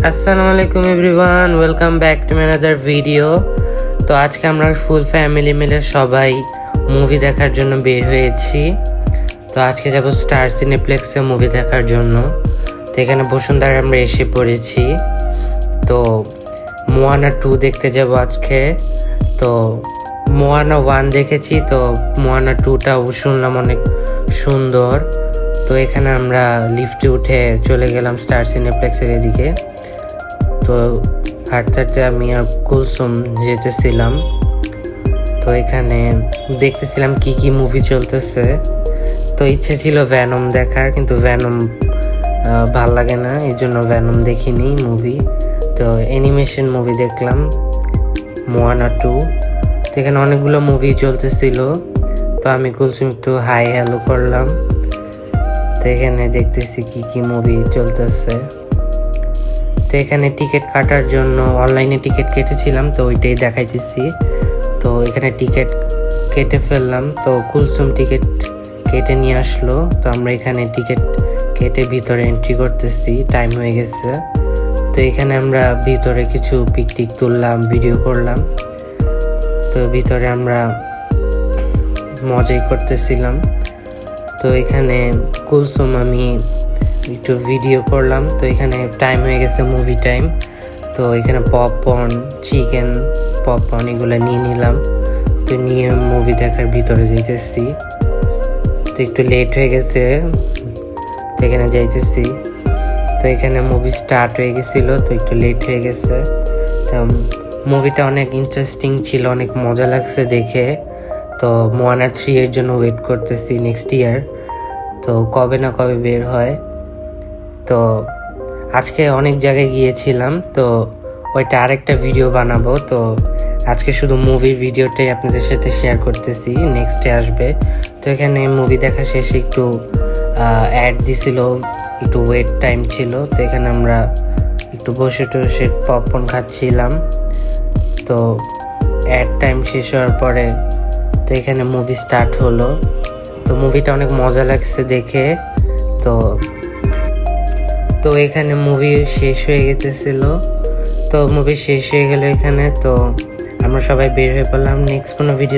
আসসালামু আলাইকুম everyone, welcome back to my another video. তো আজকে আমরা ফুল ফ্যামিলি মিলে সবাই মুভি দেখার জন্য বের হয়েছি। তো আজকে যাব স্টার সিনেপ্লেক্সে মুভি দেখার জন্য। তো এখানে বসুন্ধরায় আমরা এসে পড়েছি। তো মোয়ানা 2 দেখতে যাব আজকে। তো মোয়ানা 1 দেখেছি, তো মোয়ানা 2টাও শুনলাম অনেক সুন্দর। তো এখানে আমরা লিফটে উঠে চলে গেলাম স্টার সিনেপ্লেক্সের এদিকে। তো হাঁটতে হাঁটতে আমি আর কুলসুম যেতেছিলাম। তো এখানে দেখতেছিলাম কি কি মুভি চলতেছে। তো ইচ্ছে ছিল ভ্যানম দেখার, কিন্তু ভ্যানম ভাল লাগে না, এই জন্য ভ্যানম দেখিনি মুভি। তো অ্যানিমেশন মুভি দেখলাম মোয়ানা 2। তো এখানে অনেকগুলো মুভি চলতেছিল। তো আমি কুলসুম একটু হাই হ্যালো করলাম। তো এখানে দেখতেছি কি কি মুভি চলতেছে। তো এখানে টিকিট কাটার জন্য অনলাইনে টিকিট কেটেছিলাম, তো ওইটাই দেখাইতেছি। তো এখানে টিকিট কেটে ফেললাম। তো কুলসুম টিকিট কেটে নিয়ে আসলো। তো আমরা এখানে টিকিট কেটে ভিতরে এন্ট্রি করতেছি, টাইম হয়ে গেছে। তো এখানে আমরা ভিতরে কিছু পিকটিক তুললাম, ভিডিও করলাম। তো ভিতরে আমরা মজাই করতেছিলাম। তো এখানে কুলসুম আমি একটু ভিডিও করলাম। তো এখানে টাইম হয়ে গেছে মুভি টাইম। তো এখানে পপকর্ন, চিকেন, পপকর্ন এগুলো নিয়ে নিলাম। তো নিয়ে মুভি দেখার ভিতরে যাইতেছি। তো একটু লেট হয়ে গেছে, তো এখানে যাইতেছি। তো এখানে মুভি স্টার্ট হয়ে গেছিলো, তো একটু লেট হয়ে গেছে। তো মুভিটা অনেক ইন্টারেস্টিং ছিল, অনেক মজা লাগছে দেখে। তো মোয়ানা 3 এর জন্য ওয়েট করতেছি নেক্সট ইয়ার। তো কবে না কবে বের হয়। তো আজকে অনেক জায়গায় গিয়েছিলাম, তো ওইটা আরেকটা ভিডিও বানাবো। তো আজকে শুধু মুভির ভিডিওটাই আপনাদের সাথে শেয়ার করতেছি, নেক্সটে আসবে। তো এখানে মুভি দেখা শেষে একটু অ্যাড দিছিল, একটু ওয়েট টাইম ছিল। তো এখানে আমরা একটু বসে টসে পপকর্ন খাচ্ছিলাম। তো অ্যাড টাইম শেষ হওয়ার পরে তো এখানে মুভি স্টার্ট হলো। তো মুভিটা অনেক মজা লাগছে দেখে। তো এখানে মুভি শেষ হয়ে গেছিল। তো মুভি শেষ হয়ে গেল এখানে। তো আমরা সবাই বের হয়ে পড়লাম নেক্সট কোনো ভিডিও